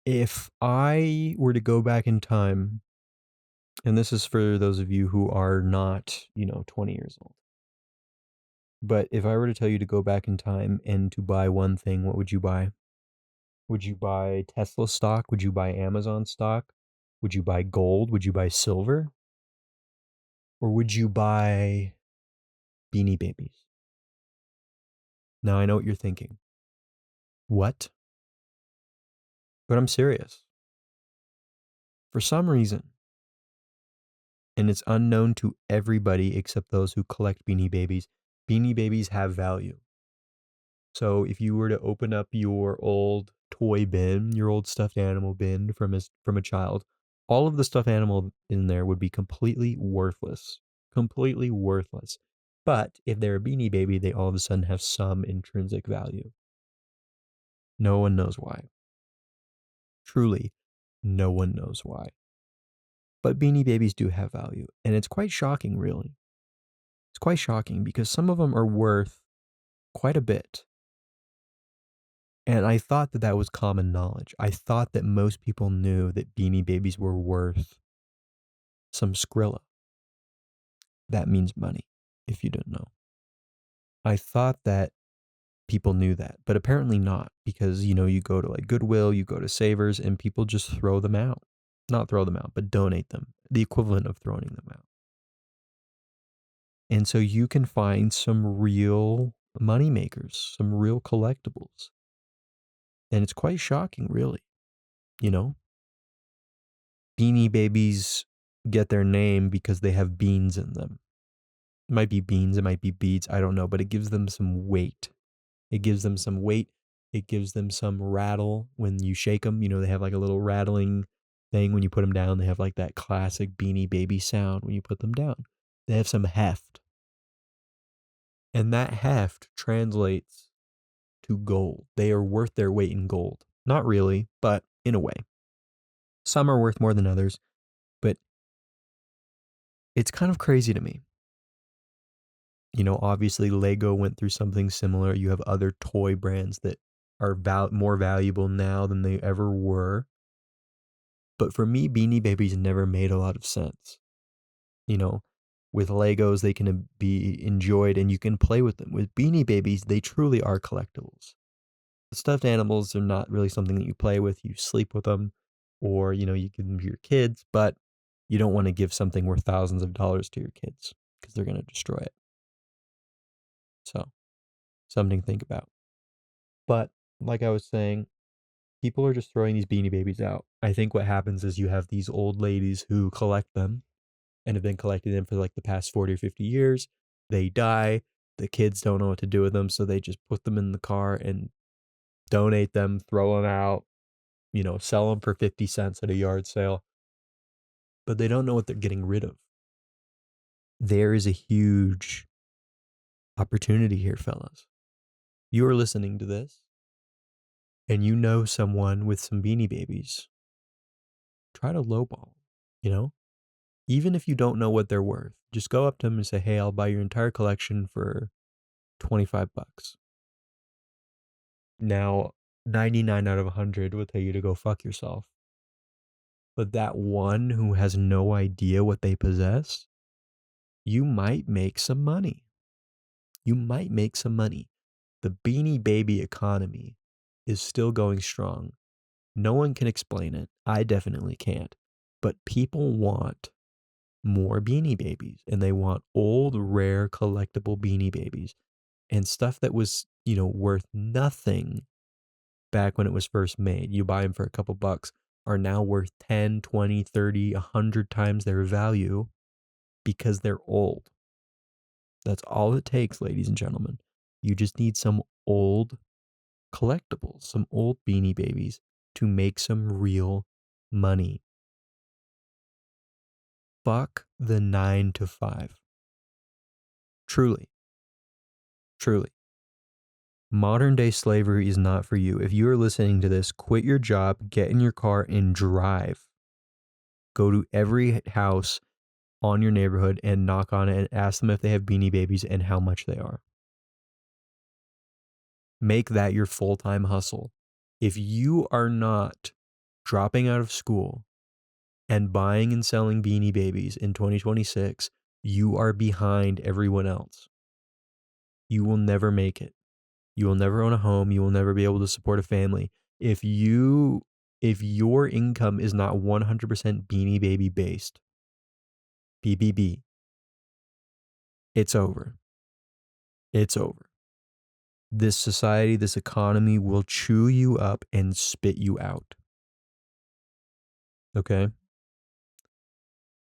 If I were to go back in time, and this is for those of you who are not, 20 years old, but if I were to tell you to go back in time and to buy one thing, what would you buy? Would you buy Tesla stock? Would you buy Amazon stock? Would you buy gold? Would you buy silver? Or would you buy Beanie Babies? Now I know what you're thinking. What? But I'm serious. For some reason, and it's unknown to everybody except those who collect Beanie Babies have value. So if you were to open up your old toy bin, your old stuffed animal bin from a child, all of the stuffed animal in there would be completely worthless. Completely worthless. But if they're a Beanie Baby, they all of a sudden have some intrinsic value. No one knows why. Truly, no one knows why. But Beanie Babies do have value, and it's quite shocking, really. It's quite shocking because some of them are worth quite a bit. And I thought that that was common knowledge. I thought that most people knew that Beanie Babies were worth some Skrilla. That means money, if you didn't know. I thought that people knew that, but apparently not, because, you go to like Goodwill, you go to Savers, and people just throw them out. Not throw them out, but donate them, the equivalent of throwing them out. And so you can find some real money makers, some real collectibles. And it's quite shocking, really. You know, Beanie Babies get their name because they have beans in them. It might be beans, it might be beads, I don't know, but it gives them some weight. It gives them some weight. It gives them some rattle when you shake them. They have like a little rattling thing when you put them down. They have like that classic Beanie Baby sound when you put them down. They have some heft. And that heft translates to gold. They are worth their weight in gold. Not really, but in a way. Some are worth more than others, but it's kind of crazy to me. Obviously Lego went through something similar. You have other toy brands that are more valuable now than they ever were. But for me, Beanie Babies never made a lot of sense. With Legos, they can be enjoyed and you can play with them. With Beanie Babies, they truly are collectibles. Stuffed animals are not really something that you play with. You sleep with them or, you give them to your kids, but you don't want to give something worth thousands of dollars to your kids because they're going to destroy it. So, something to think about. But like I was saying, people are just throwing these Beanie Babies out. I think what happens is you have these old ladies who collect them and have been collecting them for like the past 40 or 50 years. They die. The kids don't know what to do with them, so they just put them in the car and donate them, throw them out, sell them for 50 cents at a yard sale. But they don't know what they're getting rid of. There is a huge opportunity here, fellas. You are listening to this and you know someone with some Beanie Babies. Try to lowball, even if you don't know what they're worth, just go up to them and say, "Hey, I'll buy your entire collection for $25." Now, 99 out of 100 will tell you to go fuck yourself. But that one who has no idea what they possess, you might make some money. You might make some money. The Beanie Baby economy is still going strong. No one can explain it. I definitely can't. But people want more Beanie Babies and they want old, rare, collectible Beanie Babies and stuff that was, worth nothing back when it was first made. You buy them for a couple bucks are now worth 10, 20, 30, 100 times their value because they're old. That's all it takes, ladies and gentlemen. You just need some old collectibles, some old Beanie Babies to make some real money. Fuck the 9 to 5. Truly. Truly. Modern day slavery is not for you. If you are listening to this, quit your job, get in your car, and drive. Go to every house on your neighborhood and knock on it and ask them if they have Beanie Babies and how much they are. Make that your full-time hustle. If you are not dropping out of school and buying and selling Beanie Babies in 2026, you are behind everyone else. You will never make it. You will never own a home. You will never be able to support a family. If your income is not 100% Beanie Baby based, BBB, it's over. It's over. This society, this economy will chew you up and spit you out. Okay?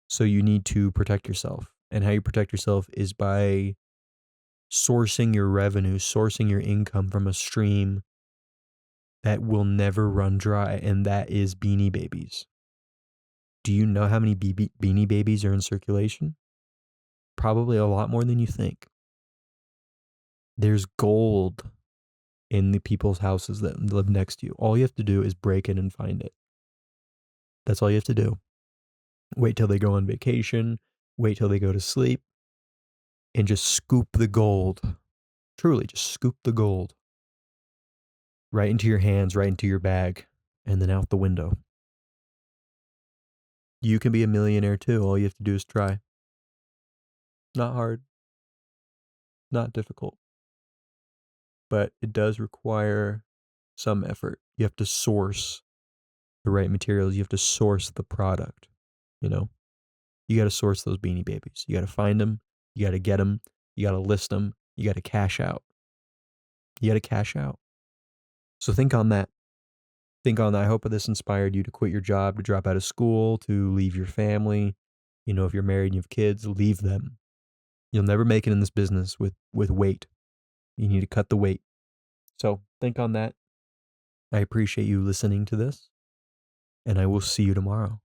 So you need to protect yourself. And how you protect yourself is by sourcing your revenue, sourcing your income from a stream that will never run dry, and that is Beanie Babies. Do you know how many Beanie Babies are in circulation? Probably a lot more than you think. There's gold in the people's houses that live next to you. All you have to do is break in and find it. That's all you have to do. Wait till they go on vacation, wait till they go to sleep, and just scoop the gold. Truly, just scoop the gold right into your hands, right into your bag, and then out the window. You can be a millionaire too. All you have to do is try. Not hard, not difficult, but it does require some effort. You have to source the right materials. You have to source the product. You know, you got to source those Beanie Babies. You got to find them. You got to get them. You got to list them. You got to cash out. You got to cash out. So think on that. Think on that. I hope this inspired you to quit your job, to drop out of school, to leave your family. You know, if you're married and you have kids, leave them. You'll never make it in this business with weight. You need to cut the weight. So think on that. I appreciate you listening to this, and I will see you tomorrow.